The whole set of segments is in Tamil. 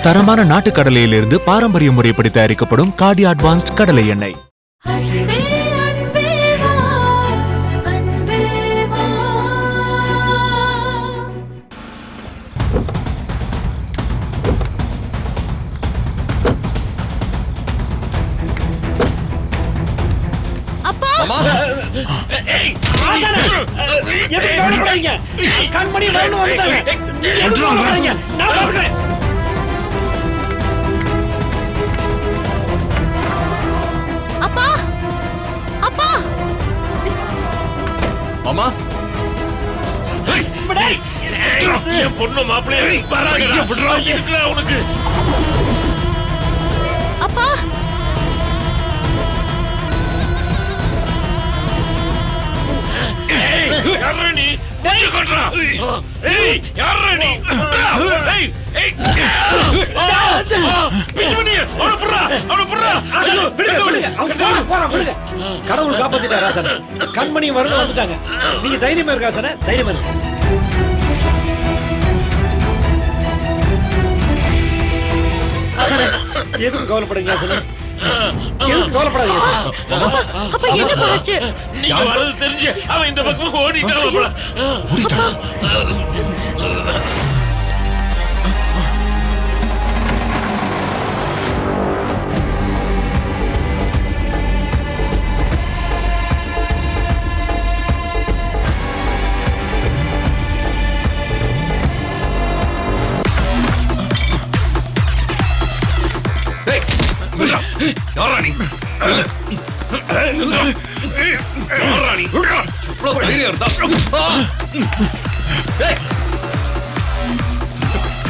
தரமான நாட்டு கடலையிலிருந்து பாரம்பரிய முறைப்படி தயாரிக்கப்படும் காடி அட்வான்ஸ்ட் கடலை எண்ணெய். கண்மணி அப்பா அப்பா மாமா என் பொண்ணு மாப்பிள்ளைய உனக்கு அப்பா யாரா நீ கடவுள் காப்பாத்திட்டாரா சார்? கண்மணி வரணும் வந்துட்டாங்க. நீங்க தைரியமா இருக்கா சார்? தைரியமா இருக்கு. எதுவும் கவலைப்படுங்க சார். எதுவும் கவலைப்படாதீங்க. அப்பா என்ன பாச்சு? நீங்க வரது தெரிஞ்சு அவன் இந்த பக்கம் ஓடிட்டான். யாரா நீ?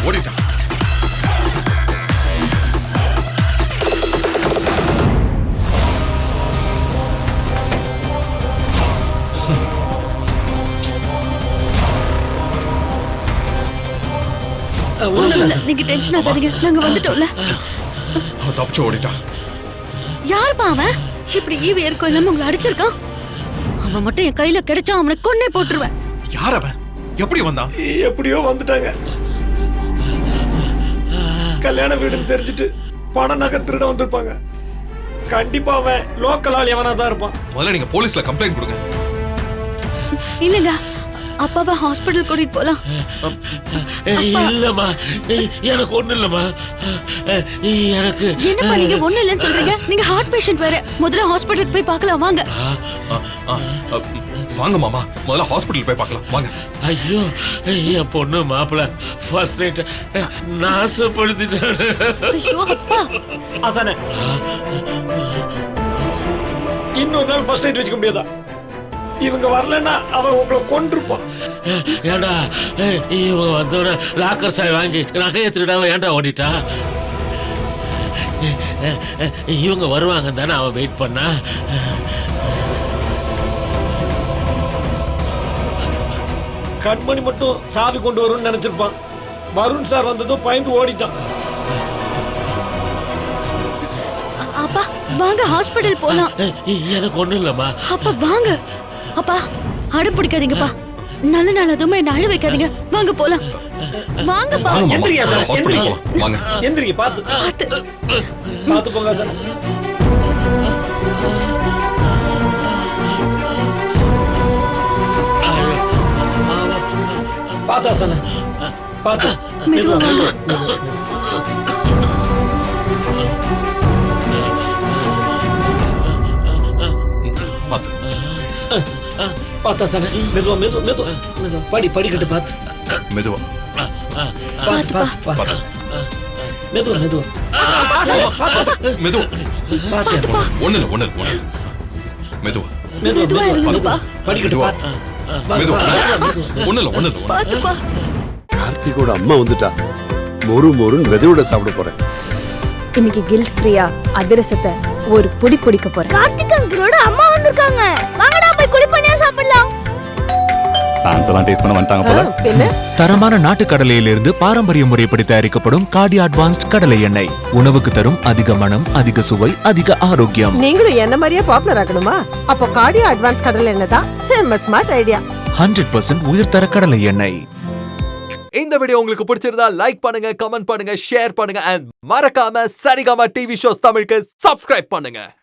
ஓடிட்டான். நீங்க டென்ஷன் ஆகாதீங்க, நாங்க வந்துட்டோம்ல. அவன் தப்பிச்சு ஓடிட்டான். யாருப்பா அவன்? இப்படி ஈவி இருக்கும் இல்லாம உங்களை அடிச்சிருக்கான். அவன் மட்டும் என் கையில கிடைச்சா அவனை கொன்னே போட்டுருவேன். யார் அவன்? எப்படி வந்தான்? எப்படியோ வந்துட்டாங்க. கல்யாண வீடுன்னு தெரிஞ்சுட்டு பண நகை திருட வந்திருப்பாங்க. கண்டிப்பா அவன் லோக்கல் ஆள் எவனா தான் இருப்பான். முதல்ல நீங்க போலீஸ்ல கம்ப்ளைண்ட் கொடுங்க. இல்லங்க, அப்பாவை ஹாஸ்பிடல் கூட்டிட்டு போலாம். இல்லம்மா, எனக்கு ஒண்ணு இல்லம்மா. எனக்கு என்னப்பா நீங்க ஒண்ணு இல்லைன்னு சொல்றீங்க? நீங்க ஹார்ட் பேஷண்ட் வேற. முதல்ல ஹாஸ்பிடலுக்கு போய் பார்க்கலாம் வாங்க. வாங்க மாமா, முதல்ல ஹாஸ்பிடல் போய் பார்க்கலாம் வாங்க. ஐயோ, என் பொண்ணு மாப்பிள்ள ஃபர்ஸ்ட் நைட் நாசப்படுத்திட்டாரு. ஐயோ அப்பா. ஆசானே, இன்னொரு நாள் ஃபர்ஸ்ட் நைட் வச்சுக்க முடியாதா? இவங்க வரலன்னா அவன் உங்களை கொன்றுப்பான். ஏண்டா இவங்க வந்தோட லாக்கர் சாய் வாங்கி நகையை திருடாம ஏண்டா ஓடிட்டா? இவங்க வருவாங்க தானே அவன் வெயிட் பண்ணா. கண்மணி மட்டும் சாவி கொண்டு வரும்னு நினைச்சிருப்பான். வருண் சார் வந்ததும் பயந்து ஓடிட்டான். அப்பா வாங்க ஹாஸ்பிடல் போலாம். எனக்கு ஒண்ணும் இல்லம்மா. அப்பா வாங்க. அப்பா அடம் பிடிக்காதீங்கப்பா. நல்ல நாள் அதுவுமே என்ன அழ வைக்காதீங்க. வாங்க போலாம். வாங்கப்பா. எந்திரியா சார்? ஹாஸ்பிடல் போலாம் வாங்க. எந்திரிங்க, பாத்து பாத்து போங்க சார். பாத்தா சார்? பாத்து மெதுவா வாங்க. பாத்தா சார்? மெதுவா மெதுவா மெதுவா மெதுவா படி படிக்கட்டு பாத்து மெதுவா பாத்து பாத்து பாத்து மெதுவா மெதுவா மெதுவா. பாத்து ஒண்ணு இல்ல ஒண்ணு இல்ல மெதுவா மெதுவா இருங்கப்பா. படிக்கட்டு பாத்து மெதுவா. ஒண்ணு இல்ல ஒண்ணு இல்ல. பாத்துப்பா. கார்த்திகோட அம்மா வந்துட்டா. மொறு மொறுன்னு விதையோட சாப்பிட போறேன். இன்னைக்கு கில்ட் ஃப்ரீயா அதிரசத்தை ஒரு புடி பிடிக்க போறேன். கார்த்திக் அங்கிளோட அம்மா வந்திருக்காங்க. வாங்கடா போய் குளிப்பணியா சாப்பிடலாம். டான்ஸ் எல்லாம் டேஸ்ட் பண்ண வந்துட்டாங்க போல. தரமான நாட்டு கடலையிலிருந்து பாரம்பரிய முறைப்படி தயாரிக்கப்படும் காடி அட்வான்ஸ்ட் கடலை எண்ணெய். உணவுக்கு தரும் அதிக மனம், அதிக சுவை, அதிக ஆரோக்கியம். நீங்களும் என்ன மாதிரியே பாப்புலர் ஆகணுமா? அப்போ கார்டியோ அட்வான்ஸ் கடலை எண்ணெய் தான் செம்ம ஸ்மார்ட் ஐடியா. 100% உயர்தர கடலை எண்ணெய். இந்த வீடியோ உங்களுக்கு பிடிச்சிருந்தா லைக் பண்ணுங்க, கமெண்ட் பண்ணுங்க, ஷேர் பண்ணுங்க அண்ட் மறக்காம சரிகமா டிவி ஷோஸ் தமிழுக்கு சப்ஸ்கிரைப் பண்ணுங்க.